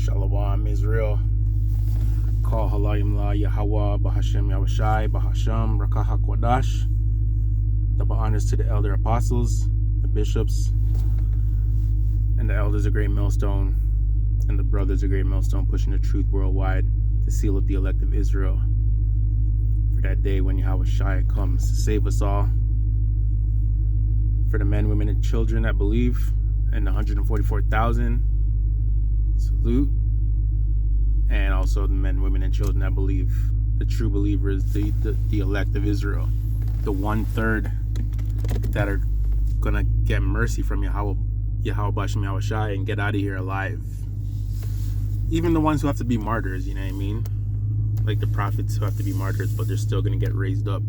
Shalom Israel. Call Halayim La Yahweh Bahashem Yahushai Bahasham Rakah HaKodash. Double honors to the elder apostles, the bishops, and the elders of Great Millstone, and the brothers of Great Millstone pushing the truth worldwide to seal up the elect of Israel for that day when Yahushai comes to save us all. For the men, women, and children that believe, and the 144,000, salute. And also the men, women, and children that believe, the true believers, the elect of Israel, the 1/3 that are gonna get mercy from Yahweh Bashem Yahushai and get out of here alive. Even the ones who have to be martyrs, you know what I mean? Like the prophets who have to be martyrs, but they're still gonna get raised up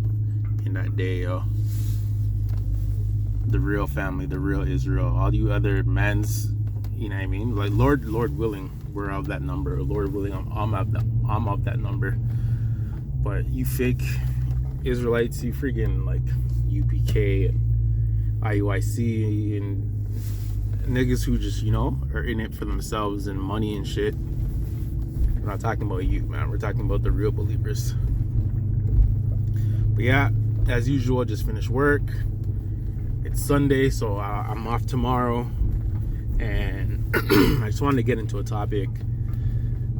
in that day, yo. The real family, the real Israel. All you other men's, you know what I mean? Like Lord willing, we're of that number. Lord willing, I'm of that number. But you fake Israelites, you freaking like UPK and IUIC and niggas who just, you know, are in it for themselves and money and shit. We're not talking about you, man. We're talking about the real believers. But yeah, as usual, just finished work. It's Sunday, so I'm off tomorrow. And I just wanted to get into a topic.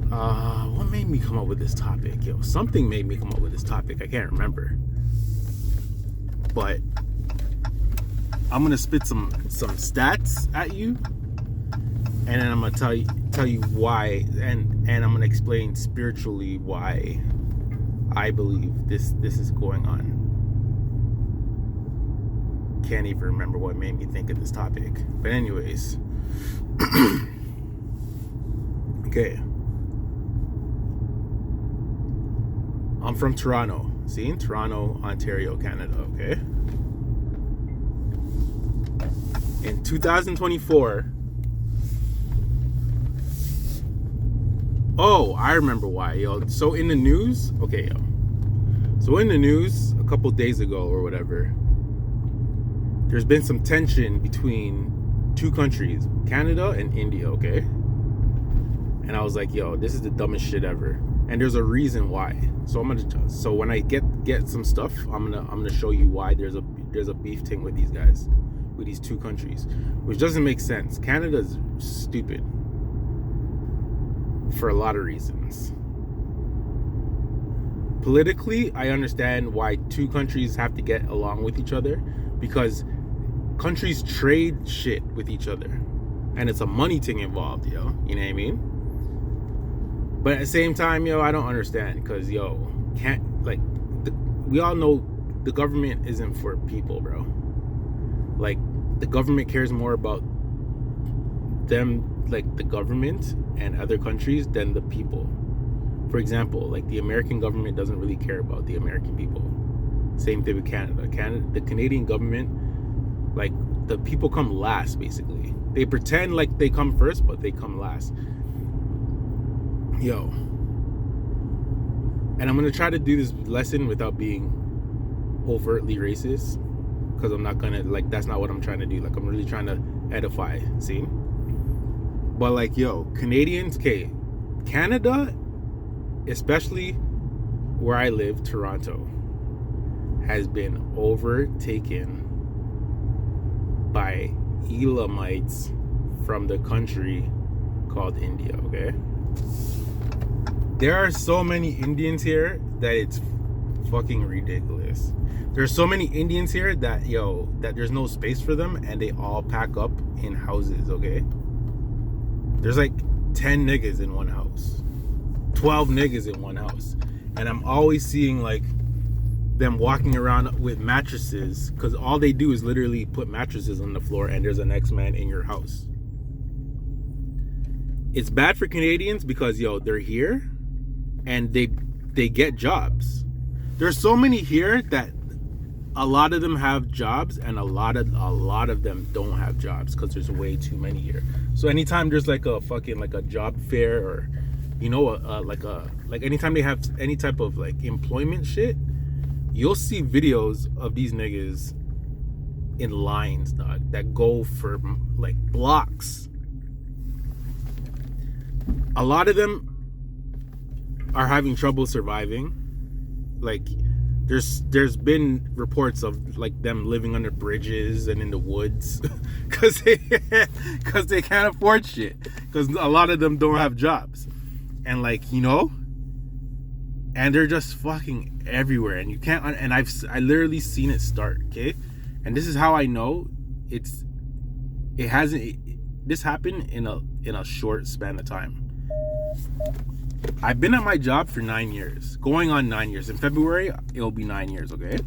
What made me come up with this topic? Yo, something made me come up with this topic. I can't remember. But I'm gonna spit some stats at you, and then I'm gonna tell you why, and I'm gonna explain spiritually why I believe this is going on. Can't even remember what made me think of this topic. But anyways. Okay. I'm from Toronto. See, in Toronto, Ontario, Canada, okay? In 2024, oh, I remember why, yo. So in the news, okay, yo. So in the news, a couple days ago or whatever, there's been some tension between two countries, Canada and India, okay? And I was like, yo, this is the dumbest shit ever. And there's a reason why. So so when I get some stuff, I'm gonna show you why there's a beef thing with these guys, with these two countries, which doesn't make sense. Canada's stupid for a lot of reasons. Politically, I understand why two countries have to get along with each other, because countries trade shit with each other, and it's a money thing involved, yo. You know what I mean? But at the same time, yo, I don't understand, because yo, we all know the government isn't for people, bro. Like, the government cares more about them, like the government and other countries, than the people. For example, like the American government doesn't really care about the American people. Same thing with Canada. The Canadian government, like, the people come last, basically. They pretend like they come first, but they come last. Yo. And I'm going to try to do this lesson without being overtly racist, because I'm not going to, like, that's not what I'm trying to do. Like, I'm really trying to edify, see? But, like, yo, Canadians, okay, Canada, especially where I live, Toronto, has been overtaken by Elamites from the country called India, okay? There are so many Indians here that it's fucking ridiculous. There's so many Indians here that, yo, that there's no space for them, and they all pack up in houses, okay? There's like 10 niggas in one house, 12 niggas in one house, and I'm always seeing like them walking around with mattresses, because all they do is literally put mattresses on the floor, and there's an X-Man in your house. It's bad for Canadians because, yo, they're here and they get jobs. There's so many here that a lot of them have jobs, and a lot of them don't have jobs because there's way too many here. So anytime there's like a fucking like a job fair, or you know, like anytime they have any type of like employment shit, you'll see videos of these niggas in lines, dog, that go for like blocks. A lot of them are having trouble surviving. Like there's been reports of like them living under bridges and in the woods because they can't afford shit, because a lot of them don't have jobs, and like, you know, and they're just fucking everywhere, and you can't, and I literally seen it start. Okay, and this is how I know this happened in a short span of time. I've been at my job for 9 years, going on 9 years. In February, it'll be 9 years, okay?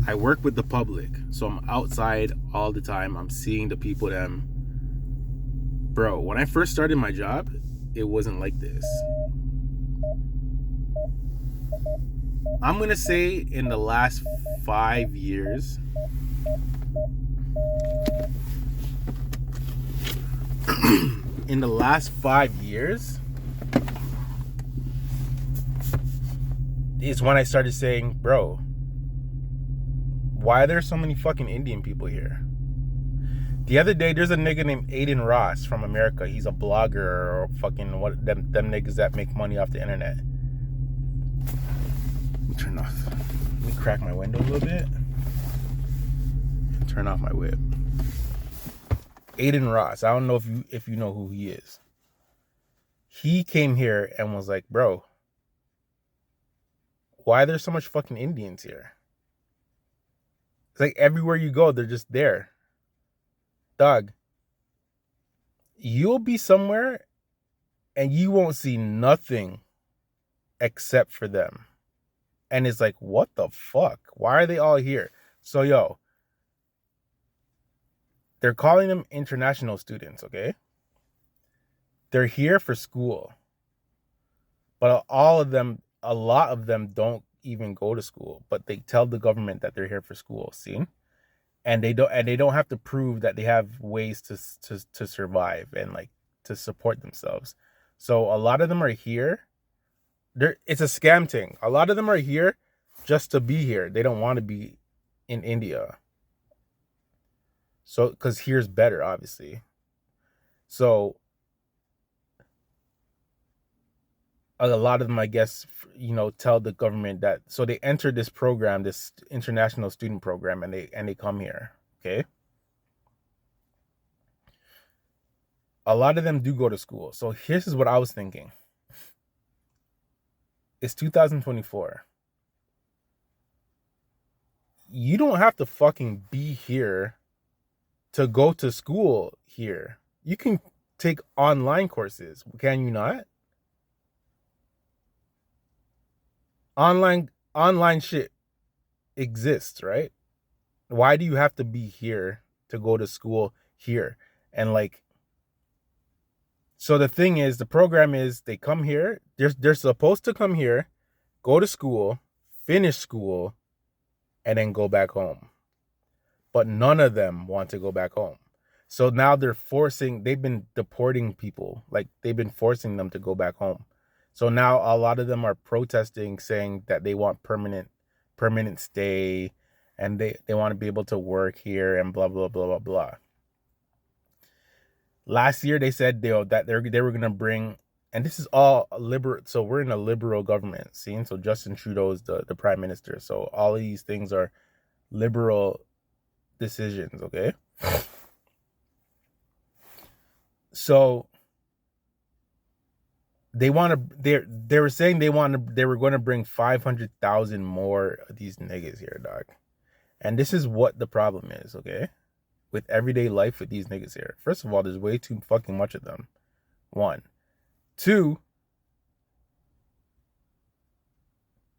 I work with the public, so I'm outside all the time. I'm seeing the people them. Bro, when I first started my job, it wasn't like this. I'm gonna say in the last 5 years, in the last 5 years, is when I started saying, bro, why are there so many fucking Indian people here? The other day, there's a nigga named Aiden Ross from America. He's a blogger or fucking what them niggas that make money off the internet. Let me turn off. Let me crack my window a little bit. Turn off my whip. Aiden Ross. I don't know if you know who he is. He came here and was like, bro, why are there so much fucking Indians here? It's like everywhere you go, they're just there. Dog, you'll be somewhere and you won't see nothing except for them. And it's like, what the fuck? Why are they all here? So, yo, they're calling them international students, okay? They're here for school. But a lot of them don't even go to school, but they tell the government that they're here for school, see? And they don't have to prove that they have ways to survive and like to support themselves. So a lot of them are here. It's a scam thing. A lot of them are here just to be here. They don't want to be in India. So, because here's better, obviously. So a lot of them, I guess, you know, tell the government that, so they enter this program, this international student program, and they come here, okay? A lot of them do go to school. So here's what I was thinking. It's 2024. You don't have to fucking be here to go to school here. You can take online courses, can you not? Online shit exists, right? Why do you have to be here to go to school here? And like, so the thing is, the program is they come here, they're supposed to come here, go to school, finish school, and then go back home. But none of them want to go back home. So now they've been deporting people. Like, they've been forcing them to go back home. So now a lot of them are protesting, saying that they want permanent stay, and they want to be able to work here and blah, blah, blah, blah, blah. Last year, they said they were going to bring, and this is all liberal. So we're in a liberal government, see? So Justin Trudeau is the prime minister. So all of these things are liberal decisions, okay? So they were saying they were going to bring 500,000 more of these niggas here, dog. And this is what the problem is, okay? With everyday life with these niggas here. First of all, there's way too fucking much of them. 1. 2,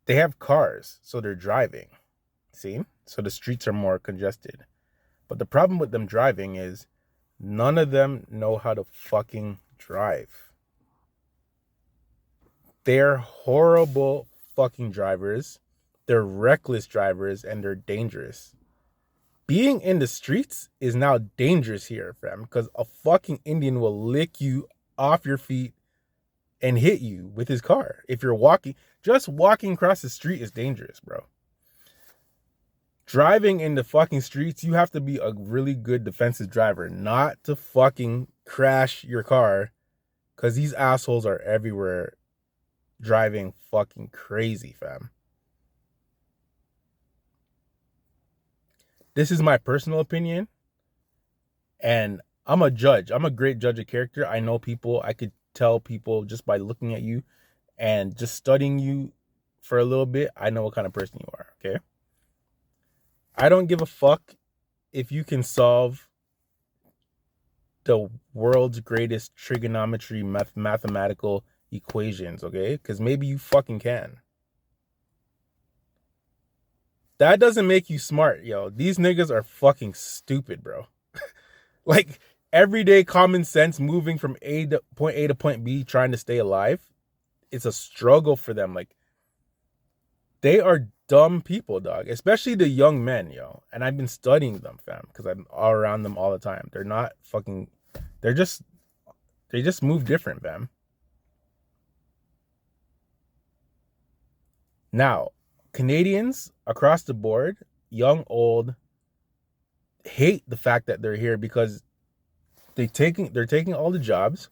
they have cars, so they're driving. See? So the streets are more congested. But the problem with them driving is none of them know how to fucking drive. They're horrible fucking drivers. They're reckless drivers, and they're dangerous. Being in the streets is now dangerous here, fam, because a fucking Indian will lick you off your feet and hit you with his car. If you're just walking across the street is dangerous, bro. Driving in the fucking streets, you have to be a really good defensive driver, not to fucking crash your car Because these assholes are everywhere driving fucking crazy, fam. This is my personal opinion. And I'm a judge. I'm a great judge of character. I know people. I could tell people just by looking at you and just studying you for a little bit. I know what kind of person you are, okay? I don't give a fuck if you can solve the world's greatest trigonometry mathematical equations, okay? Because maybe you fucking can. That doesn't make you smart, yo. These niggas are fucking stupid, bro. Like, everyday common sense moving from point A to point B trying to stay alive, it's a struggle for them. Like, they are dumb people, dog. Especially the young men, yo. And I've been studying them, fam, because I'm all around them all the time. They're not fucking... They just move different, fam. Now, Canadians across the board, young, old, hate the fact that they're here because they're taking all the jobs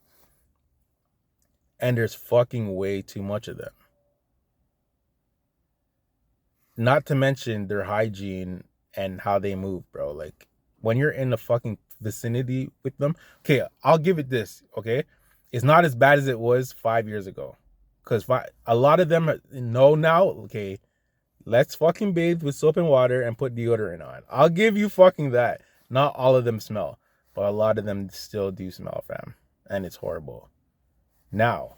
and there's fucking way too much of them. Not to mention their hygiene and how they move, bro. Like, when you're in the fucking vicinity with them, okay, I'll give it this, okay? It's not as bad as it was 5 years ago. Because a lot of them know now, okay, let's fucking bathe with soap and water and put deodorant on. I'll give you fucking that. Not all of them smell, but a lot of them still do smell, fam. And it's horrible. Now,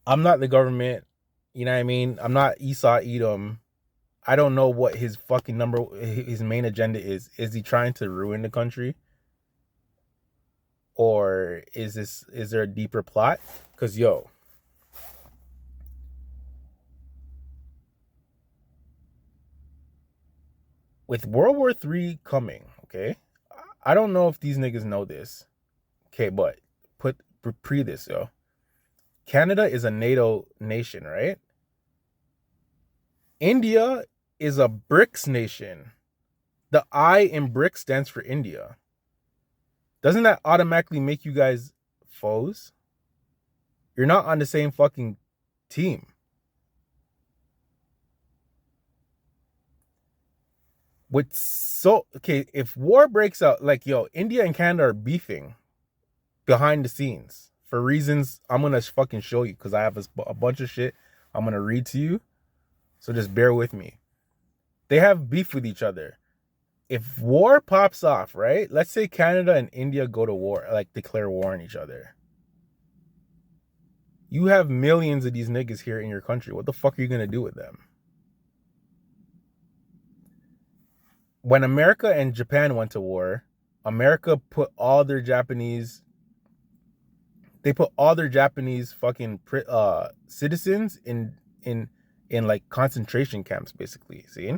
I'm not the government. You know what I mean? I'm not Esau Edom. I don't know what his fucking his main agenda is. Is he trying to ruin the country? Or is there a deeper plot? Because, yo, with World War III coming, okay, I don't know if these niggas know this, okay, but pre this, yo. Canada is a NATO nation, right? India is a BRICS nation. The I in BRICS stands for India. Doesn't that automatically make you guys foes? You're not on the same fucking team. Okay, if war breaks out, like, yo, India and Canada are beefing behind the scenes for reasons I'm gonna fucking show you, because I have a bunch of shit I'm gonna read to you. So just bear with me. They have beef with each other. If war pops off, right? Let's say Canada and India go to war, like declare war on each other. You have millions of these niggas here in your country. What the fuck are you gonna do with them? When America and Japan went to war, America put all their Japanese fucking citizens in like concentration camps, basically. See?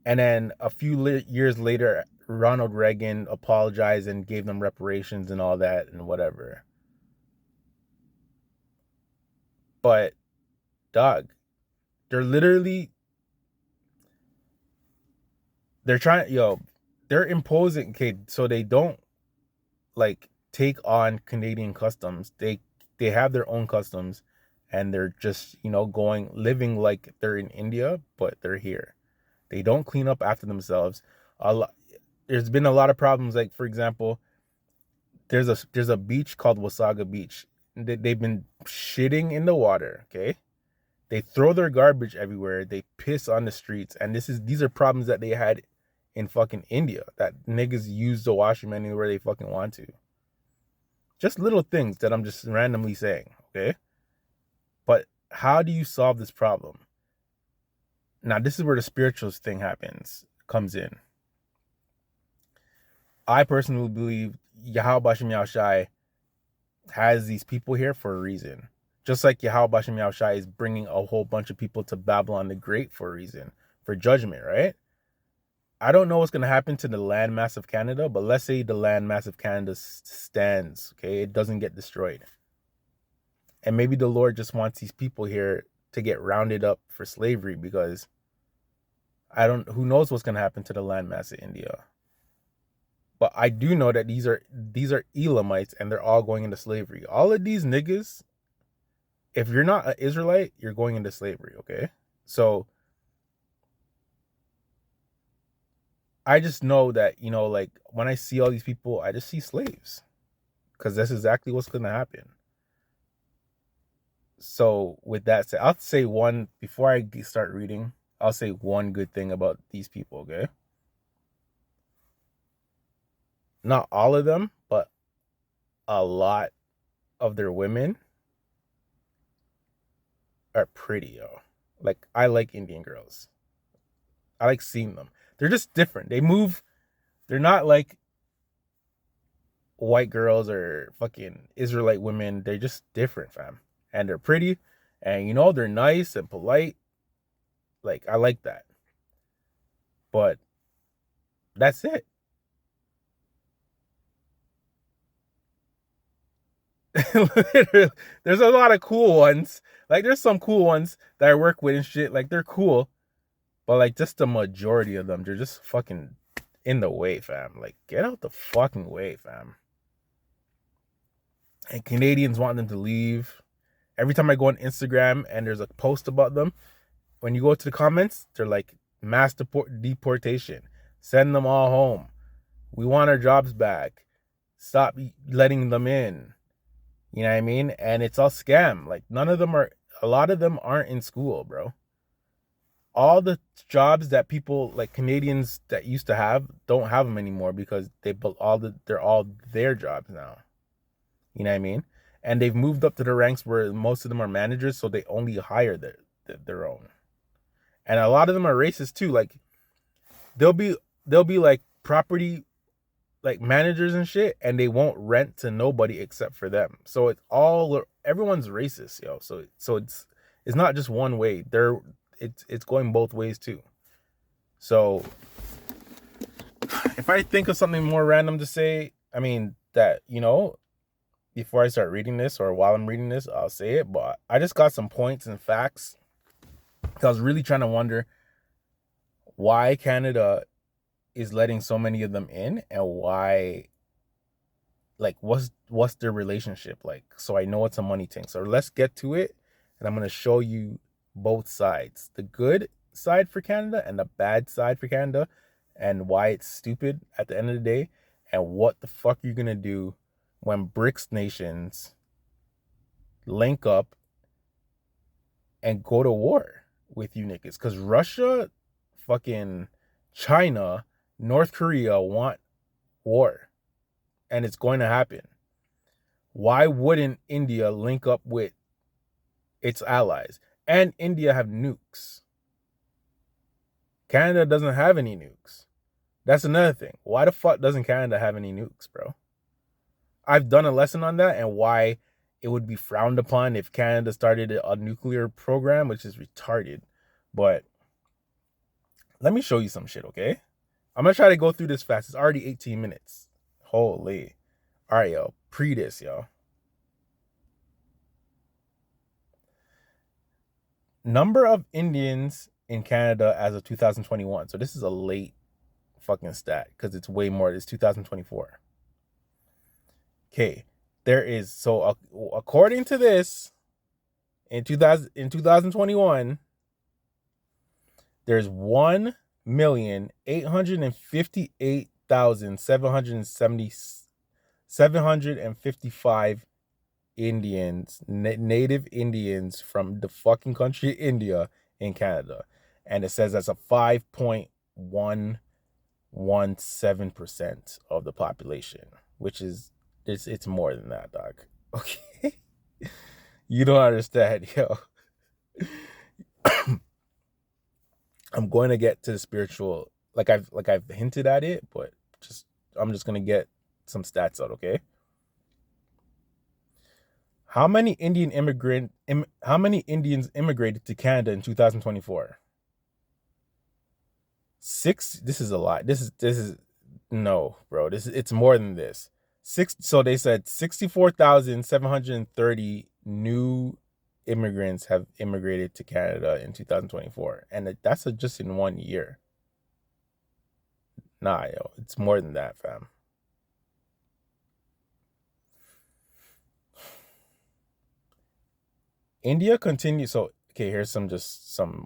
And then a few years later, Ronald Reagan apologized and gave them reparations and all that and whatever. But, dog, they're imposing, okay, so they don't, like, take on Canadian customs. They have their own customs, and they're just, living like they're in India, but they're here. They don't clean up after themselves. There's been a lot of problems. Like, for example, there's a beach called Wasaga Beach. They've been shitting in the water. Okay, they throw their garbage everywhere. They piss on the streets, and these are problems that they had in fucking India. That niggas use the washroom anywhere they fucking want to. Just little things that I'm just randomly saying. Okay, but how do you solve this problem? Now, this is where the spiritual thing comes in. I personally believe Yahweh Bashem Yahushai has these people here for a reason. Just like Yahweh Bashem Yahushai is bringing a whole bunch of people to Babylon the Great for a reason, for judgment, right? I don't know what's going to happen to the landmass of Canada, but let's say the landmass of Canada stands, okay? It doesn't get destroyed. And maybe the Lord just wants these people here to get rounded up for slavery, because who knows what's going to happen to the landmass of India. But I do know that these are Elamites, and they're all going into slavery. All of these niggas, if you're not an Israelite, you're going into slavery, okay? So I just know that, like when I see all these people, I just see slaves. Because that's exactly what's gonna happen. So with that said, I'll say one before I start reading. I'll say one good thing about these people, okay? Not all of them, but a lot of their women are pretty, yo. Like I like Indian girls. I like seeing them. They're just different. They move. They're not like white girls or fucking Israelite women. They're just different, fam. And they're pretty, and they're nice and polite. Like I like that. But that's it. There's a lot of cool ones. Like there's some cool ones that I work with and shit. Like they're cool, but like just the majority of them, they're just fucking in the way, fam. Like get out the fucking way, fam. And Canadians want them to leave. Every time I go on Instagram and there's a post about them, when you go to the comments, they're like mass deportation. Send them all home. We want our jobs back. Stop letting them in. You know what I mean? And it's all scam. Like a lot of them aren't in school, bro. All the jobs that people like Canadians that used to have don't have them anymore because they're all their jobs now. You know what I mean? And they've moved up to the ranks where most of them are managers, so they only hire their own. And a lot of them are racist too. Like they'll be like property like managers and shit, and they won't rent to nobody except for them. So everyone's racist, yo. So it's not just one way. It's going both ways too. So if I think of something more random to say, I mean that before I start reading this or while I'm reading this, I'll say it. But I just got some points and facts. I was really trying to wonder why Canada is letting so many of them in, and why, like, what's their relationship like, so I know it's a money thing. So let's get to it, and I'm going to show you both sides, the good side for Canada and the bad side for Canada, and why it's stupid at the end of the day, and what the fuck you're going to do when BRICS nations link up and go to war with you niggas. Because Russia, fucking China, North Korea want war, and it's going to happen. Why wouldn't India link up with its allies? And India have nukes. Canada doesn't have any nukes. That's another thing. Why the fuck doesn't Canada have any nukes, bro? I've done a lesson on that and why it would be frowned upon if Canada started a nuclear program, which is retarded. But let me show you some shit, okay? I'm going to try to go through this fast. It's already 18 minutes. Holy. All right, yo. Pre this, yo. Number of Indians in Canada as of 2021. So this is a late fucking stat because it's way more. It's 2024. Okay. There is, so according to this, in 2021, there's 1,858,755 Indians, native Indians from the fucking country India in Canada. And it says that's a 5.117% of the population, which is, it's more than that, dog. Okay? You don't understand, yo. I'm going to get to the spiritual, like I've hinted at it, but I'm just going to get some stats out, okay? How many Indians immigrated to Canada in 2024? This is a lot. This is no, bro. It's more than this. So they said 64,730 new immigrants have immigrated to Canada in 2024, and that's just in 1 year. Nah, yo, it's more than that, fam. India continues. So, okay, here's some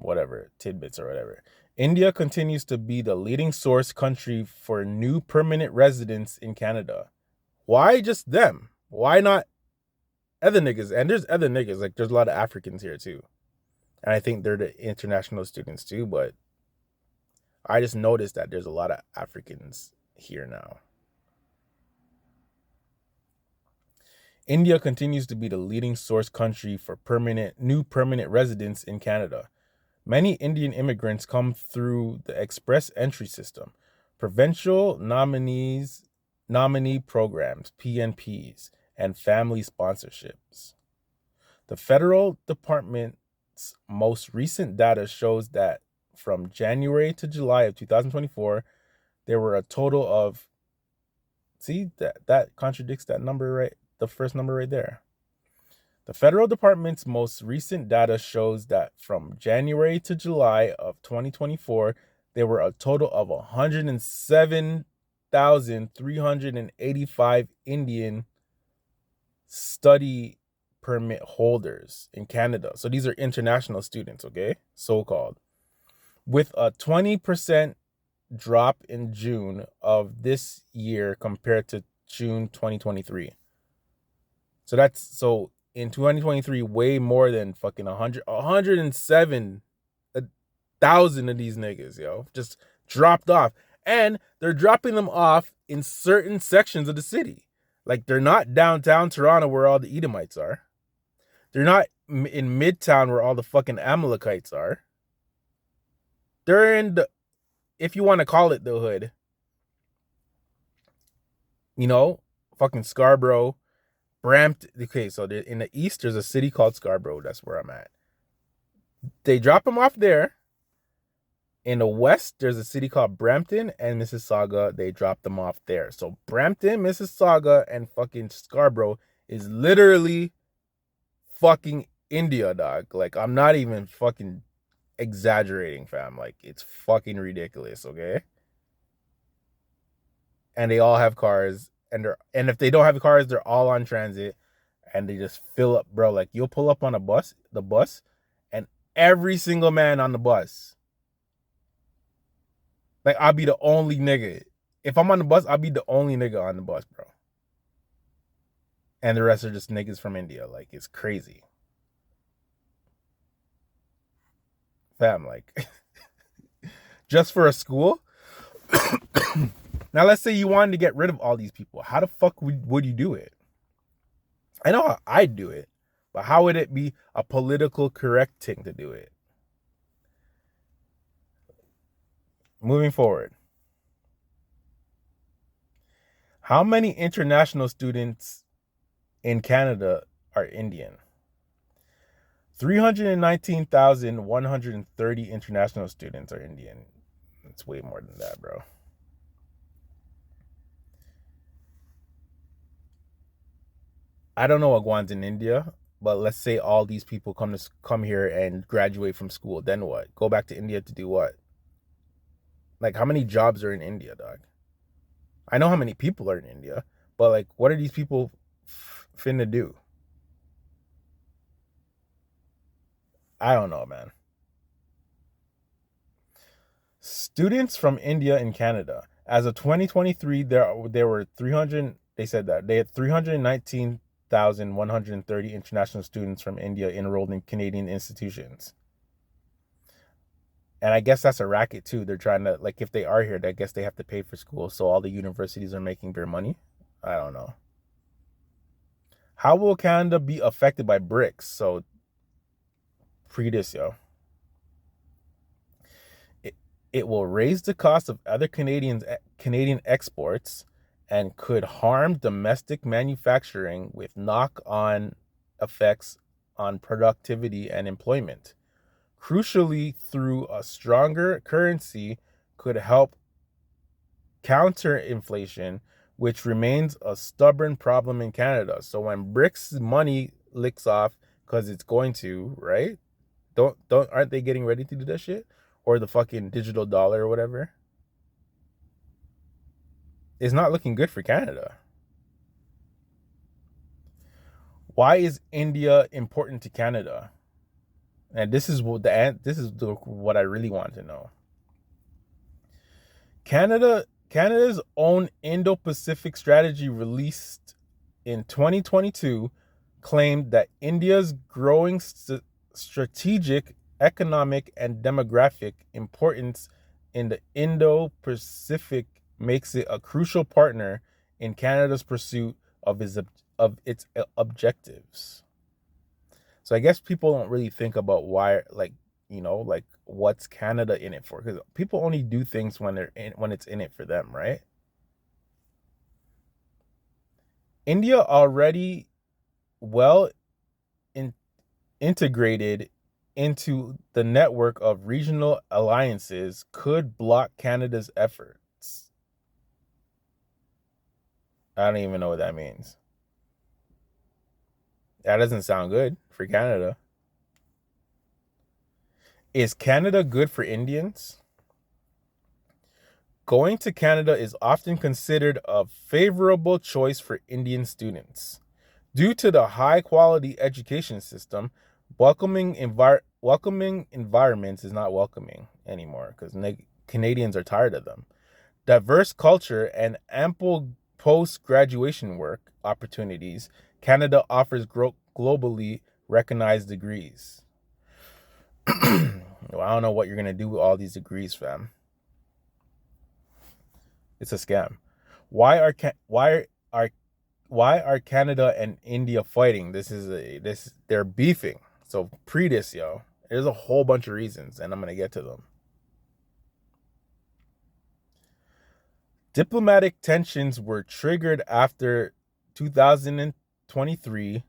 whatever tidbits or whatever. India continues to be the leading source country for new permanent residents in Canada. Why just them? Why not other niggas? And there's other niggas. Like, there's a lot of Africans here too. And I think they're the international students too. But I just noticed that there's a lot of Africans here now. India continues to be the leading source country for new permanent residents in Canada. Many Indian immigrants come through the express entry system, provincial nominee programs, PNPs, and family sponsorships. The federal department's most recent data shows that from January to July of 2024, there were a total of, see, that contradicts that number, right? The first number right there. The federal department's most recent data shows that from January to July of 2024, there were a total of 107,385 Indian study permit holders in Canada. So these are international students, okay? So-called. With a 20% drop in June of this year compared to June 2023. So in 2023, way more than fucking 107,000 of these niggas, yo, just dropped off. And they're dropping them off in certain sections of the city. Like, they're not downtown Toronto where all the Edomites are. They're not in Midtown where all the fucking Amalekites are. They're in the, if you want to call it the hood, you know, fucking Scarborough, Brampton. Okay, so in the east, there's a city called Scarborough. That's where I'm at. They drop them off there. In the west, there's a city called Brampton and Mississauga. They drop them off there. So Brampton, Mississauga, and fucking Scarborough is literally fucking India, dog. Like, I'm not even fucking exaggerating, fam. Like, it's fucking ridiculous, okay? And they all have cars. And if they don't have cars, they're all on transit. And they just fill up, bro. Like, you'll pull up on the bus, and every single man on the bus, like, I'll be the only nigga. If I'm on the bus, I'll be the only nigga on the bus, bro. And the rest are just niggas from India. Like, it's crazy. Fam, like, just for a school? Now, let's say you wanted to get rid of all these people. How the fuck would you do it? I know how I'd do it, but how would it be a political correct thing to do it? Moving forward. How many international students in Canada are Indian? 319,130 international students are Indian. It's way more than that, bro. I don't know what one's in India, but let's say all these people come here and graduate from school. Then what? Go back to India to do what? Like, how many jobs are in India, dog? I know how many people are in India, but like, what are these people finna do? I don't know, man. Students from India and Canada. As of 2023, there were 300. They said that they had 319,130 international students from India enrolled in Canadian institutions. And I guess that's a racket too. They're trying to, like, if they are here, I guess they have to pay for school. So all the universities are making their money. I don't know. How will Canada be affected by BRICS? So pre this, yo. It will raise the cost of other Canadian exports and could harm domestic manufacturing with knock-on effects on productivity and employment. Crucially, through a stronger currency could help counter inflation, which remains a stubborn problem in Canada. So when BRICS money licks off, because it's going to, right? Aren't they getting ready to do that shit? Or the fucking digital dollar or whatever? It's not looking good for Canada. Why is India important to Canada? And this is what I really want to know. Canada's own Indo-Pacific strategy released in 2022 claimed that India's growing strategic, economic, and demographic importance in the Indo-Pacific makes it a crucial partner in Canada's pursuit of its objectives. So I guess people don't really think about why, like what's Canada in it for? Because people only do things when it's in it for them, right? India already well in, integrated into the network of regional alliances could block Canada's efforts. I don't even know what that means. That doesn't sound good for Canada. Is Canada good for Indians? Going to Canada is often considered a favorable choice for Indian students. Due to the high quality education system, welcoming environments is not welcoming anymore because Canadians are tired of them. Diverse culture and ample post graduation work opportunities, Canada offers globally recognized degrees. Well, I don't know what you're gonna do with all these degrees, fam. It's a scam. Why are Canada and India fighting? They're beefing. So pre this, yo. There's a whole bunch of reasons, and I'm gonna get to them. Diplomatic tensions were triggered after 2023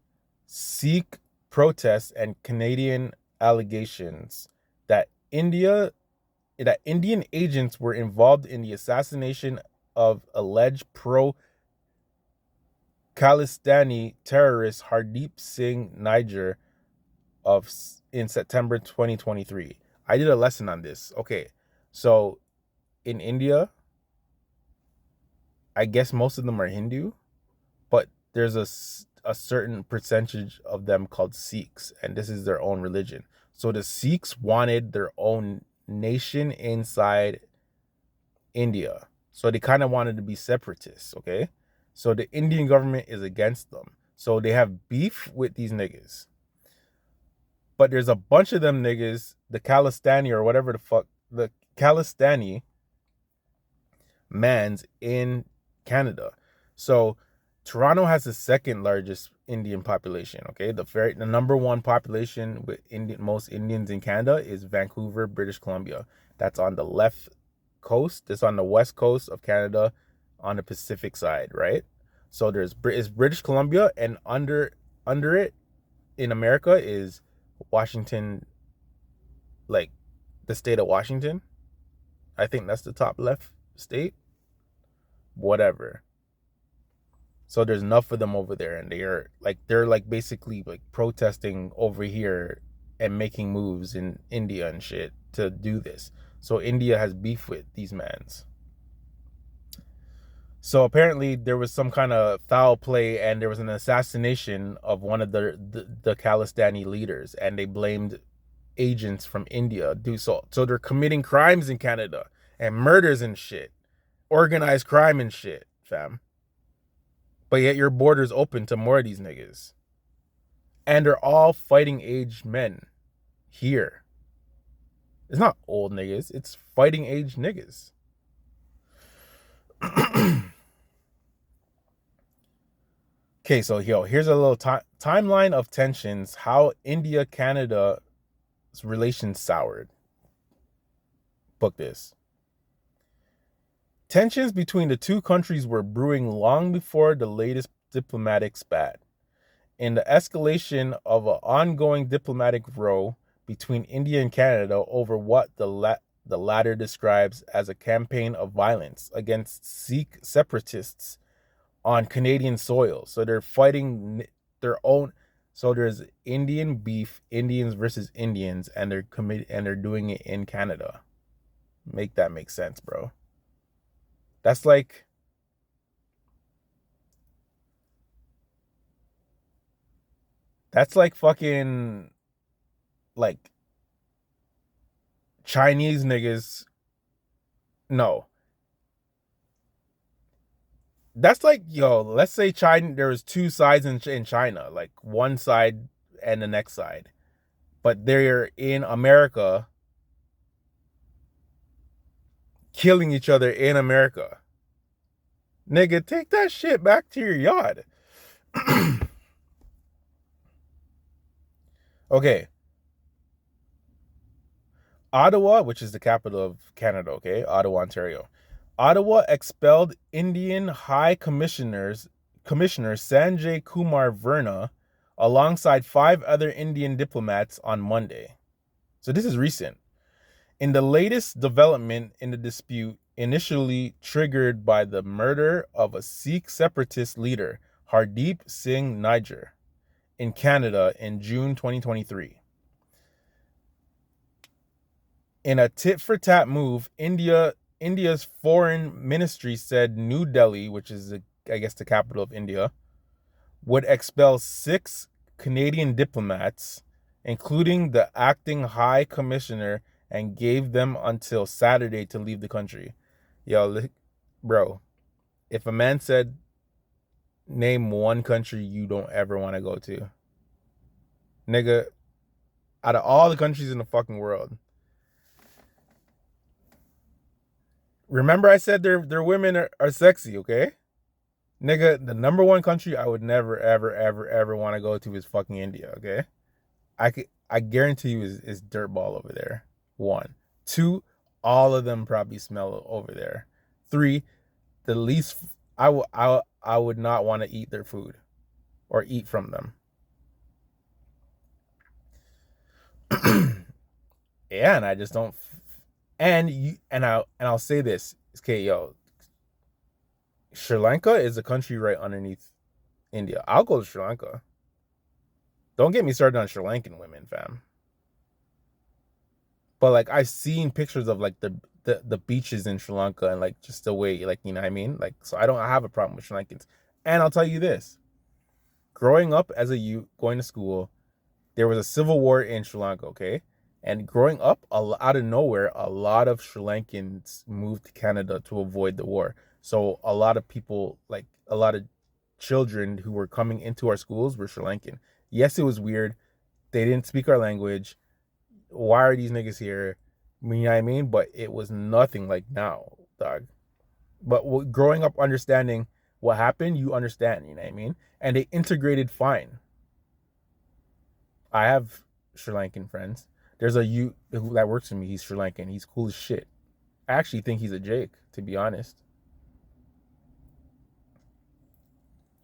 Sikh protests and Canadian allegations that Indian agents were involved in the assassination of alleged pro-Khalistani terrorist Hardeep Singh Nijjar in September 2023. I did a lesson on this. Okay, so in India, I guess most of them are Hindu, but there's a certain percentage of them called Sikhs, and this is their own religion. So the Sikhs wanted their own nation inside India. So they kind of wanted to be separatists, okay? So the Indian government is against them. So they have beef with these niggas. But there's a bunch of them niggas, the Khalistani or whatever the Khalistani mans in Canada. So Toronto has the second largest Indian population. Okay, the number one population with most Indians in Canada is Vancouver, British Columbia. That's on the left coast. It's on the west coast of Canada, on the Pacific side, right? So there's British Columbia, and under it in America is Washington, like the state of Washington. I think that's the top left state. Whatever. So there's enough of them over there, and they're basically like protesting over here and making moves in India and shit to do this. So India has beef with these mans. So apparently there was some kind of foul play, and there was an assassination of one of the Khalistani leaders, and they blamed agents from India. So they're committing crimes in Canada and murders and shit, organized crime and shit, fam. But yet your border's open to more of these niggas. And they're all fighting age men here. It's not old niggas, it's fighting age niggas. Okay, so here's a little timeline of tensions, how India-Canada's relations soured. Book this. Tensions between the two countries were brewing long before the latest diplomatic spat. In the escalation of an ongoing diplomatic row between India and Canada over what the latter describes as a campaign of violence against Sikh separatists on Canadian soil. So they're fighting their own. So there's Indian beef, Indians versus Indians, and they're doing it in Canada. Make that make sense, bro. That's like, That's like fucking like Chinese niggas. No. That's like, yo, let's say China, there was two sides in China, like one side and the next side. But they're in America killing each other in America. Nigga, take that shit back to your yard. Okay. Ottawa, which is the capital of Canada, okay? Ottawa, Ontario. Ottawa expelled Indian High Commissioner Sanjay Kumar Verma alongside 5 other Indian diplomats on Monday. So this is recent. In the latest development in the dispute, initially triggered by the murder of a Sikh separatist leader, Hardeep Singh Nijjar, in Canada in June 2023. In a tit-for-tat move, India's foreign ministry said New Delhi, which is, I guess, the capital of India, would expel 6 Canadian diplomats, including the acting high commissioner, and gave them until Saturday to leave the country. Yo, bro, if a man said, name one country you don't ever want to go to, nigga, out of all the countries in the fucking world, remember I said their women are sexy, okay? Nigga, the number one country I would never, ever, ever, ever want to go to is fucking India, okay? I guarantee you is dirtball over there. 1. 2, all of them probably smell over there. 3, the least I would not want to eat their food or eat from them. Yeah, and I just don't. And I'll say this, okay, yo, Sri Lanka is a country right underneath India. I'll go to Sri Lanka. Don't get me started on Sri Lankan women, fam. But like I've seen pictures of like the beaches in Sri Lanka and like just the way, like, you know what I mean? Like, so I don't have a problem with Sri Lankans. And I'll tell you this. Growing up as a youth, going to school, there was a civil war in Sri Lanka, okay? And growing up, out of nowhere, a lot of Sri Lankans moved to Canada to avoid the war. So a lot of people, like a lot of children who were coming into our schools were Sri Lankan. Yes, it was weird. They didn't speak our language. Why are these niggas here? You know what I mean? But it was nothing like now, dog. But growing up understanding what happened, you understand, you know what I mean? And they integrated fine. I have Sri Lankan friends. There's a youth that works for me. He's Sri Lankan. He's cool as shit. I actually think he's a Jake, to be honest.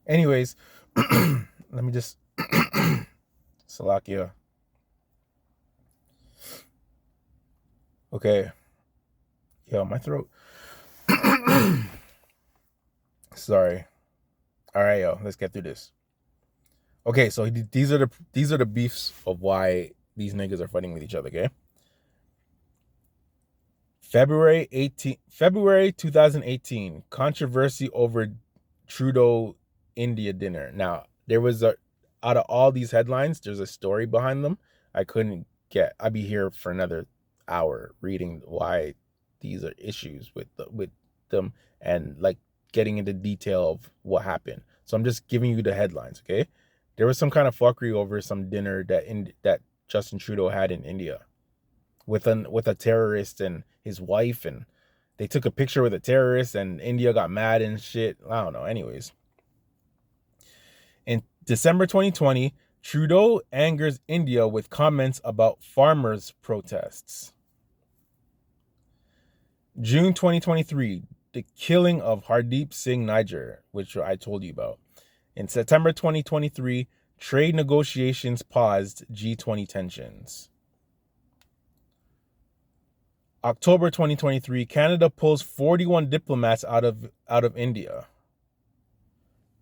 Anyways, let me just Salakia. Okay. Yo, my throat. Sorry. All right, yo, let's get through this. Okay, so these are the beefs of why these niggas are fighting with each other, okay? February 2018, controversy over Trudeau India dinner. Now, out of all these headlines, there's a story behind them. I'd be here for another hour reading why these are issues with them and like getting into detail of what happened. So I'm just giving you the headlines, okay? There was some kind of fuckery over some dinner that Justin Trudeau had in India with a terrorist and his wife, and they took a picture with a terrorist and India got mad and shit. I don't know. Anyways, in December 2020, Trudeau angers India with comments about farmers' protests. June 2023, the killing of Hardeep Singh Nijjar, which I told you about. In September 2023, trade negotiations paused, G20 tensions. October 2023, Canada pulls 41 diplomats out of India.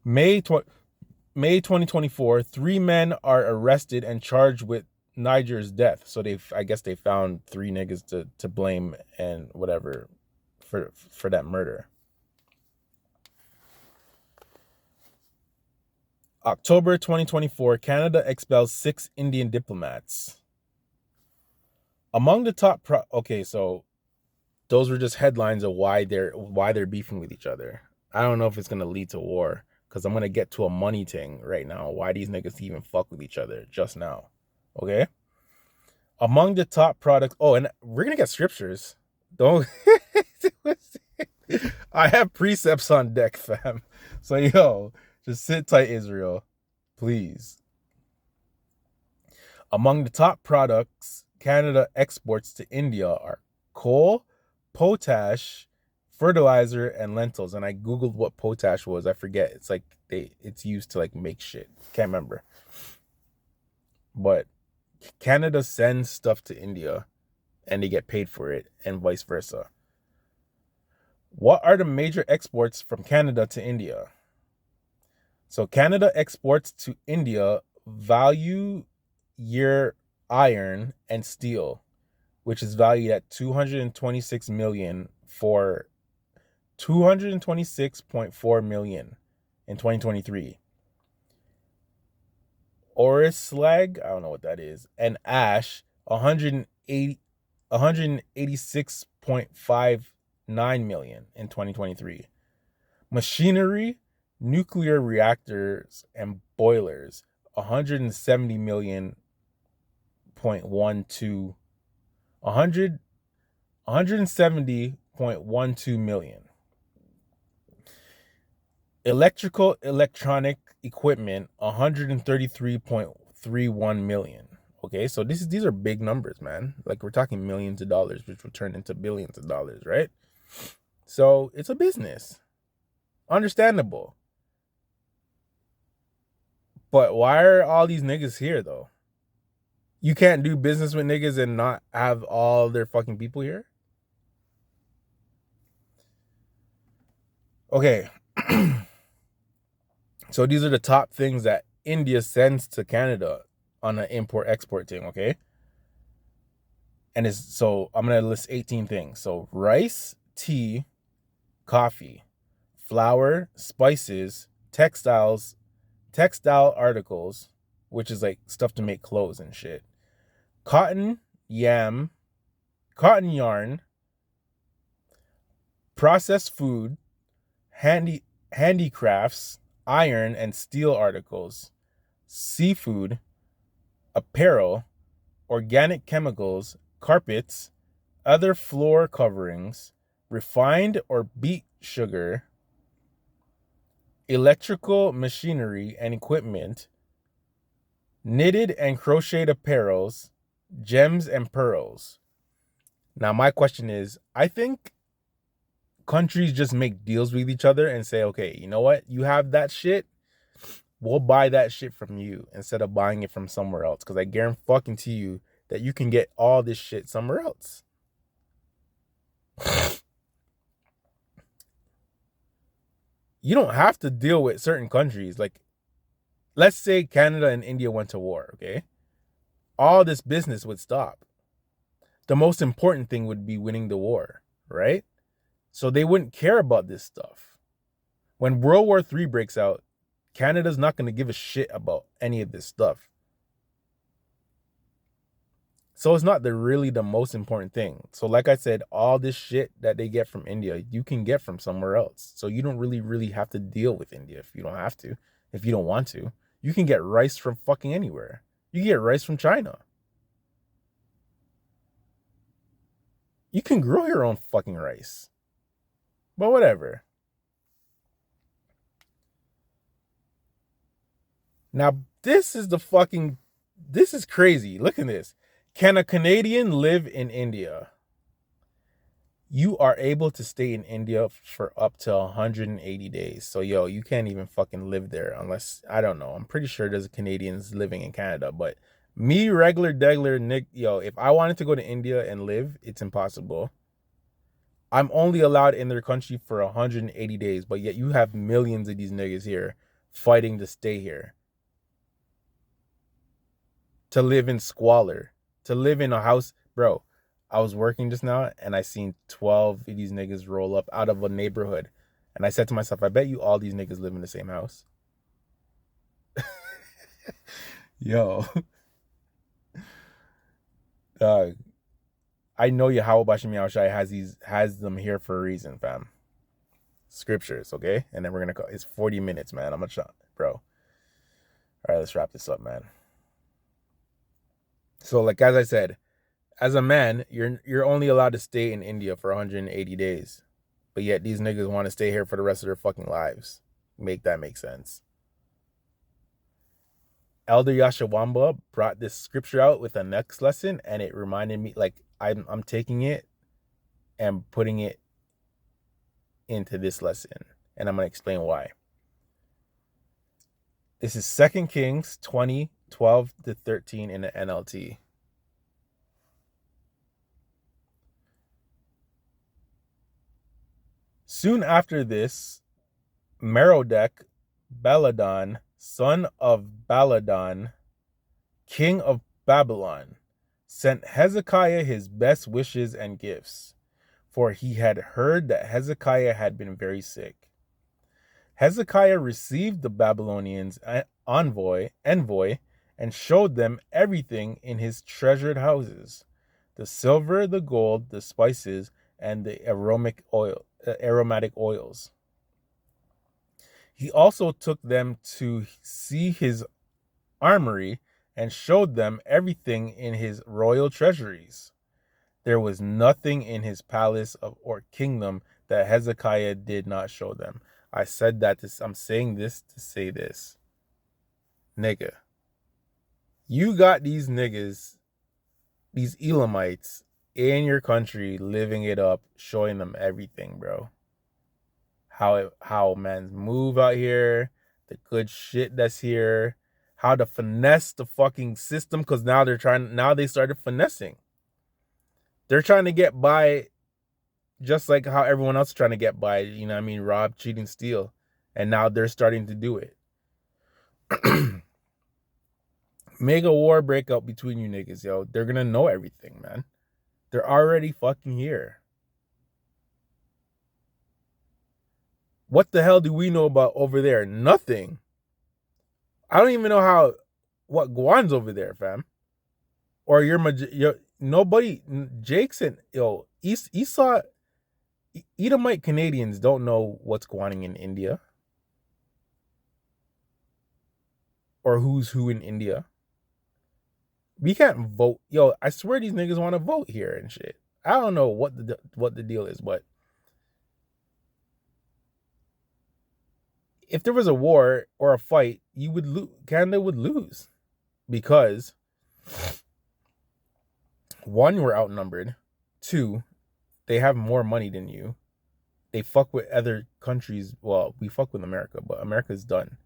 May 2024, 3 men are arrested and charged with Nijjar's death. So I guess they found 3 niggas to blame and whatever for that murder. October 2024, Canada expels 6 Indian diplomats. Among the top okay, so those were just headlines of why they're beefing with each other. I don't know if it's gonna lead to war, because I'm gonna get to a money thing right now. Why these niggas even fuck with each other just now. Okay? Among the top products. Oh, and we're gonna get scriptures. Don't I have precepts on deck, fam. So yo, just sit tight, Israel. Please. Among the top products Canada exports to India are coal, potash, fertilizer, and lentils. And I googled what potash was. I forget. It's like it's used to like make shit. Can't remember. But Canada sends stuff to India and they get paid for it, and vice versa. What are the major exports from Canada to India? So Canada exports to India value year iron and steel, which is valued at 226 million for 226.4 million in 2023. Ore slag, I don't know what that is, and ash 186.59 million in 2023. Machinery, nuclear reactors and boilers 170 million 0.12 170.12 million. Electronic equipment 133.31 million. Okay, so these are big numbers, man. Like, we're talking millions of dollars, which will turn into billions of dollars, right? So it's a business. Understandable. But why are all these niggas here though? You can't do business with niggas and not have all their fucking people here? Okay. So these are the top things that India sends to Canada on an import-export thing, okay? And so I'm going to list 18 things. So rice, tea, coffee, flour, spices, textile articles, which is like stuff to make clothes and shit. Cotton yarn, processed food, handicrafts, iron and steel articles, seafood, apparel, organic chemicals, carpets, other floor coverings, refined or beet sugar, electrical machinery and equipment, knitted and crocheted apparels, gems and pearls. Now, my question is, I think countries just make deals with each other and say, okay, you know what? You have that shit. We'll buy that shit from you instead of buying it from somewhere else. Because I guarantee you that you can get all this shit somewhere else. You don't have to deal with certain countries. Like, let's say Canada and India went to war, okay? All this business would stop. The most important thing would be winning the war, right? So they wouldn't care about this stuff. When World War III breaks out, Canada's not going to give a shit about any of this stuff. So it's not really the most important thing. So like I said, all this shit that they get from India, you can get from somewhere else. So you don't really have to deal with India if you don't have to, if you don't want to. You can get rice from fucking anywhere. You can get rice from China. You can grow your own fucking rice. But whatever. Now, this is crazy. Look at this. Can a Canadian live in India? You are able to stay in India for up to 180 days. So, yo, you can't even fucking live there unless, I don't know. I'm pretty sure there's Canadians living in Canada. But me, regular, degler, Nick, yo, if I wanted to go to India and live, it's impossible. I'm only allowed in their country for 180 days, but yet you have millions of these niggas here fighting to stay here. To live in squalor. To live in a house. Bro, I was working just now and I seen 12 of these niggas roll up out of a neighborhood. And I said to myself, I bet you all these niggas live in the same house. Yo, dog. I know Yahweh Bashim Yahushai has them here for a reason, fam. Scriptures, okay? And then we're gonna go. It's 40 minutes, man. I'm gonna shot, bro. All right, let's wrap this up, man. So, like as I said, as a man, you're only allowed to stay in India for 180 days, but yet these niggas want to stay here for the rest of their fucking lives. Make that make sense? Elder Yashawamba brought this scripture out with the next lesson, and it reminded me, like I'm taking it and putting it into this lesson, and I'm gonna explain why. This is 2 Kings 20:12-13 in the NLT. Soon after this, Merodach Baladan, son of Baladan, king of Babylon, sent Hezekiah his best wishes and gifts, for he had heard that Hezekiah had been very sick. Hezekiah received the Babylonians' envoy and showed them everything in his treasured houses, the silver, the gold, the spices, and the aromatic oils. He also took them to see his armory and showed them everything in his royal treasuries. There was nothing in his palace or kingdom that Hezekiah did not show them. I said that I'm saying this to say this. Nigga, you got these niggas, these Elamites in your country living it up, showing them everything, bro. How man's move out here, the good shit that's here, how to finesse the fucking system, because now they started finessing. They're trying to get by just like how everyone else is trying to get by, you know what I mean, rob, cheat, and steal. And now they're starting to do it. Mega war breakout between you niggas, yo. They're gonna know everything, man. They're already fucking here. What the hell do we know about over there? Nothing. I don't even know what Guan's over there, fam. Or nobody, Jake's and, yo, Esau, Edomite Canadians don't know what's going on in India. Or who's who in India. We can't vote. Yo, I swear these niggas want to vote here and shit. I don't know what the deal is, but if there was a war or a fight, Canada would lose, because 1, we're outnumbered. 2, they have more money than you. They fuck with other countries. Well, we fuck with America, but America's done.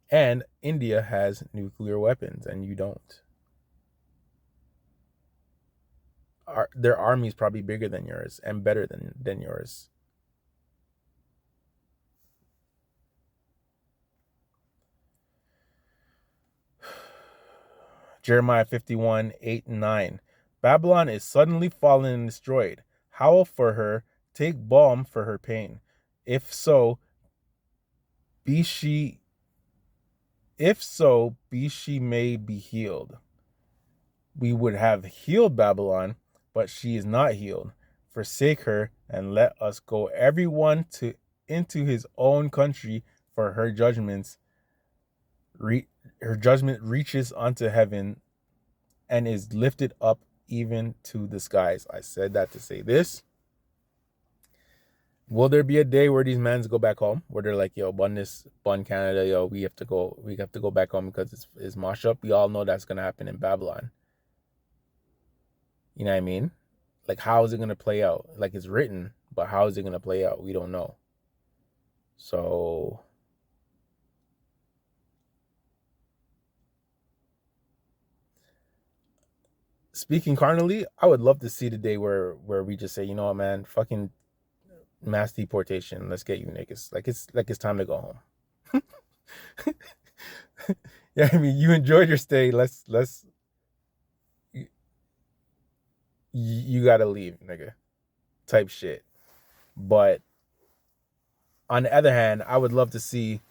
And India has nuclear weapons, and you don't. Their army is probably bigger than yours and better than yours. Jeremiah 51:8-9. Babylon is suddenly fallen and destroyed. Howl for her, take balm for her pain. If so, be she may be healed. We would have healed Babylon, but she is not healed. Forsake her, and let us go everyone into his own country, for her judgment reaches unto heaven and is lifted up even to the skies. I said that to say this. Will there be a day where these mans go back home, where they're like, yo, bun Canada, yo, we have to go back home because it's mosh up? We all know that's gonna happen in Babylon. You know what I mean? Like, how is it gonna play out? Like, it's written, but how is it gonna play out? We don't know. So speaking carnally, I would love to see the day where we just say, you know what, man, fucking mass deportation. Let's get you niggas. Like it's time to go home. Yeah, I mean, you enjoyed your stay. Let's you gotta leave, nigga. Type shit. But on the other hand, I would love to see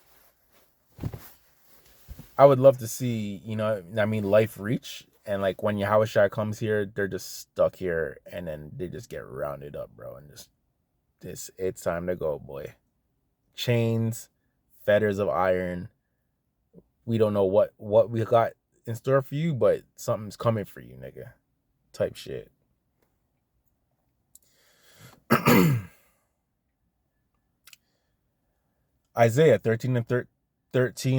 I would love to see, I mean, life reach. And like when Yahushua comes here, they're just stuck here and then they just get rounded up, bro. And just it's time to go, boy. Chains, fetters of iron. We don't know what we got in store for you, but something's coming for you, nigga. Type shit. Isaiah 13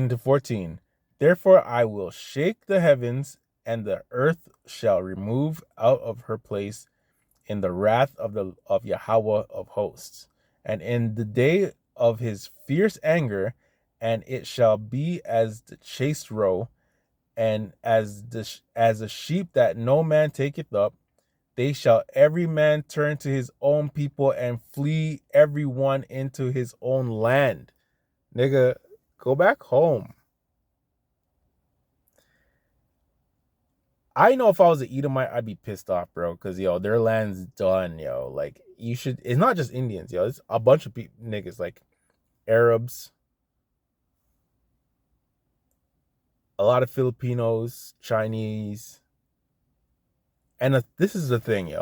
to 14. Therefore I will shake the heavens, and the earth shall remove out of her place in the wrath of Yahweh of hosts, and in the day of his fierce anger, and it shall be as the chased roe, and as a sheep that no man taketh up. They shall every man turn to his own people and flee every one into his own land. Nigga, go back home. I know if I was an Edomite, I'd be pissed off, bro. Because, their land's done, Like, you should... It's not just Indians, It's a bunch of people, niggas. Like, Arabs. A lot of Filipinos. Chinese. And this is the thing,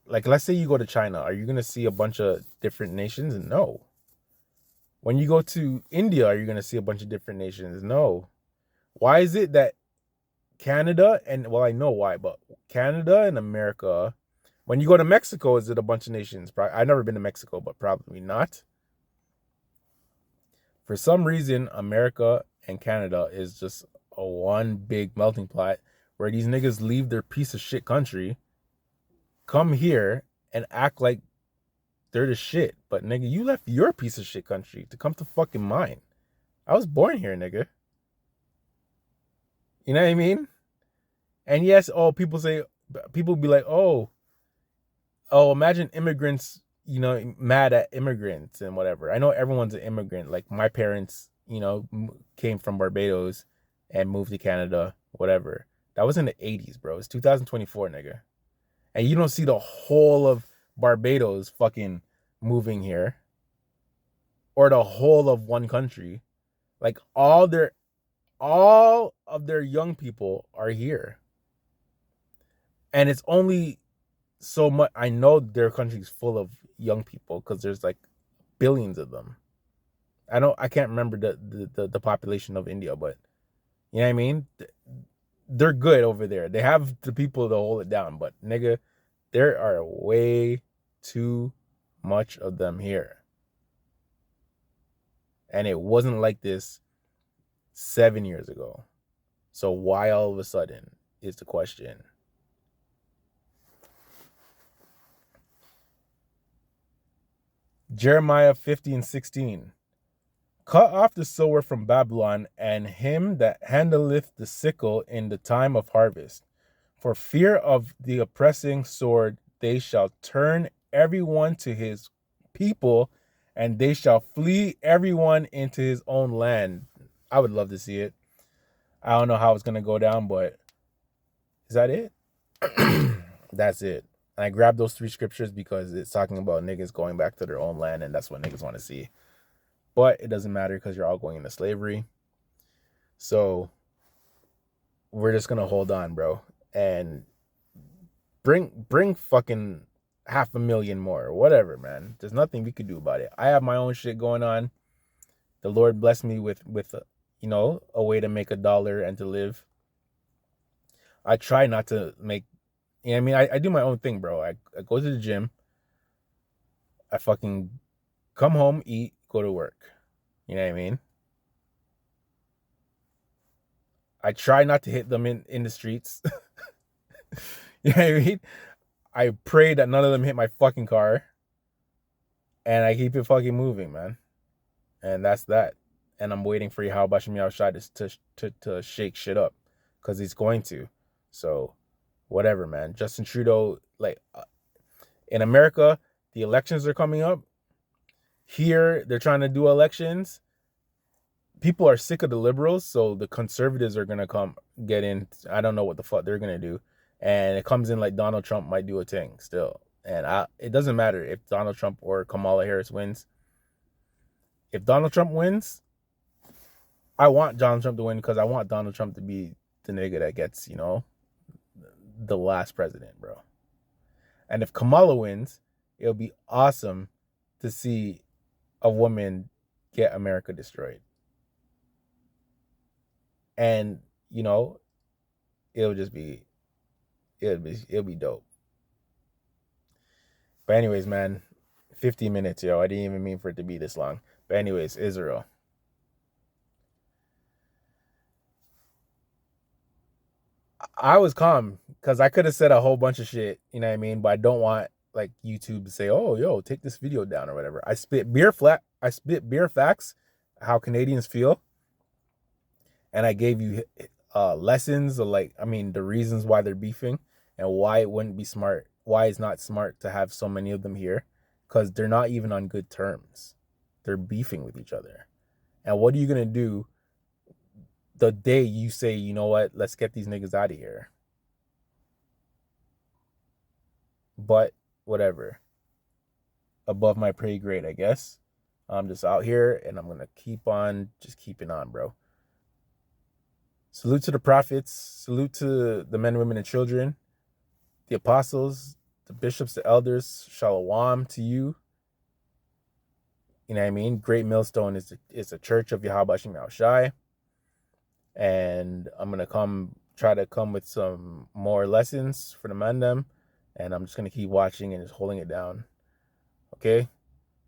Like, let's say you go to China. Are you going to see a bunch of different nations? No. When you go to India, are you going to see a bunch of different nations? No. Why is it that Canada, and well, I know why, but Canada and America, when you go to Mexico, is it a bunch of nations? I've never been to Mexico, but probably not. For some reason, America and Canada is just a one big melting pot where these niggas leave their piece of shit country, come here, and act like they're the shit. But nigga, you left your piece of shit country to come to fucking mine. I was born here, nigga. You know what I mean? And yes, people be like, oh, imagine immigrants, mad at immigrants and whatever. I know everyone's an immigrant. Like my parents, came from Barbados and moved to Canada, whatever. That was in the 80s, bro. It's 2024, nigga. And you don't see the whole of Barbados fucking moving here. Or the whole of one country. Like all of their young people are here. And it's only so much. I know their country's full of young people because there's like billions of them. I can't remember the population of India, but you know what I mean? They're good over there. They have the people to hold it down, but nigga, there are way too much of them here. And it wasn't like this 7 years ago. So why all of a sudden is the question. Jeremiah 50:16. Cut off the sower from Babylon, and him that handleth the sickle in the time of harvest. For fear of the oppressing sword, they shall turn everyone to his people, and they shall flee everyone into his own land. I would love to see it. I don't know how it's going to go down, but is that it? That's it. And I grabbed those 3 scriptures because it's talking about niggas going back to their own land, and that's what niggas want to see. But it doesn't matter because you're all going into slavery. So we're just going to hold on, bro. And bring fucking 500,000 more or whatever, man. There's nothing we could do about it. I have my own shit going on. The Lord blessed me with a way to make $1 and to live. I try not to make, I do my own thing, bro. I go to the gym. I fucking come home, eat, go to work. You know what I mean? I try not to hit them in the streets. You know what I mean? I pray that none of them hit my fucking car. And I keep it fucking moving, man. And that's that. And I'm waiting for Yahweh Shem Yahushua to shake shit up. Because he's going to. So, whatever, man. Justin Trudeau, in America, the elections are coming up. Here, they're trying to do elections. People are sick of the liberals, so the conservatives are going to get in. I don't know what the fuck they're going to do. And it comes in like Donald Trump might do a thing still. And it doesn't matter if Donald Trump or Kamala Harris wins. If Donald Trump wins, I want Donald Trump to win because I want Donald Trump to be the nigga that gets, the last president, bro. And if Kamala wins, it'll be awesome to see a woman get America destroyed. And, it'll just be it'll be dope. But anyways, man, 50 minutes, yo. I didn't even mean for it to be this long. But anyways, Israel. I was calm because I could have said a whole bunch of shit, you know what I mean? But I don't want like YouTube to say, "Oh, yo, take this video down" or whatever. I spit beer facts, how Canadians feel, and I gave you lessons of the reasons why they're beefing and why it wouldn't be smart, why it's not smart to have so many of them here, because they're not even on good terms. They're beefing with each other. And what are you gonna do the day you say, you know what, let's get these niggas out of here? But whatever. Above my pay grade, I guess. I'm just out here and I'm gonna keep on just keeping on, bro. Salute to the prophets, salute to the men, women, and children, the apostles, the bishops, the elders. Shalom to you. You know what I mean? Great Millstone is a church of Yahweh Shem Yahushai. And I'm gonna try to come with some more lessons for the mandem, and I'm just gonna keep watching and just holding it down. Okay,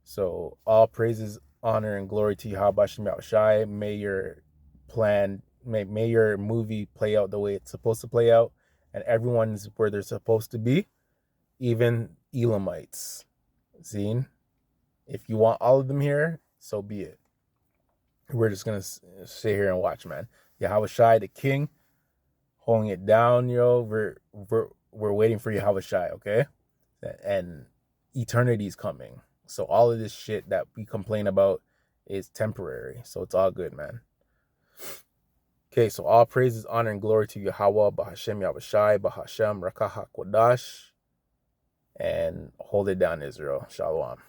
so all praises, honor, and glory to Yahweh Shem Yahushai. May your may your movie play out the way it's supposed to play out, and everyone's where they're supposed to be, even Elamites. Zine, if you want all of them here, so be it. We're just gonna sit here and watch, man. Yahweh Shai, the king, holding it down, yo. We're waiting for Yahweh Shai, okay? And eternity's coming. So all of this shit that we complain about is temporary. So it's all good, man. Okay, so all praises, honor, and glory to Yahweh, Bahashem Yahweh Shai, Bahashem Rakah HaKodash. And hold it down, Israel. Shalom.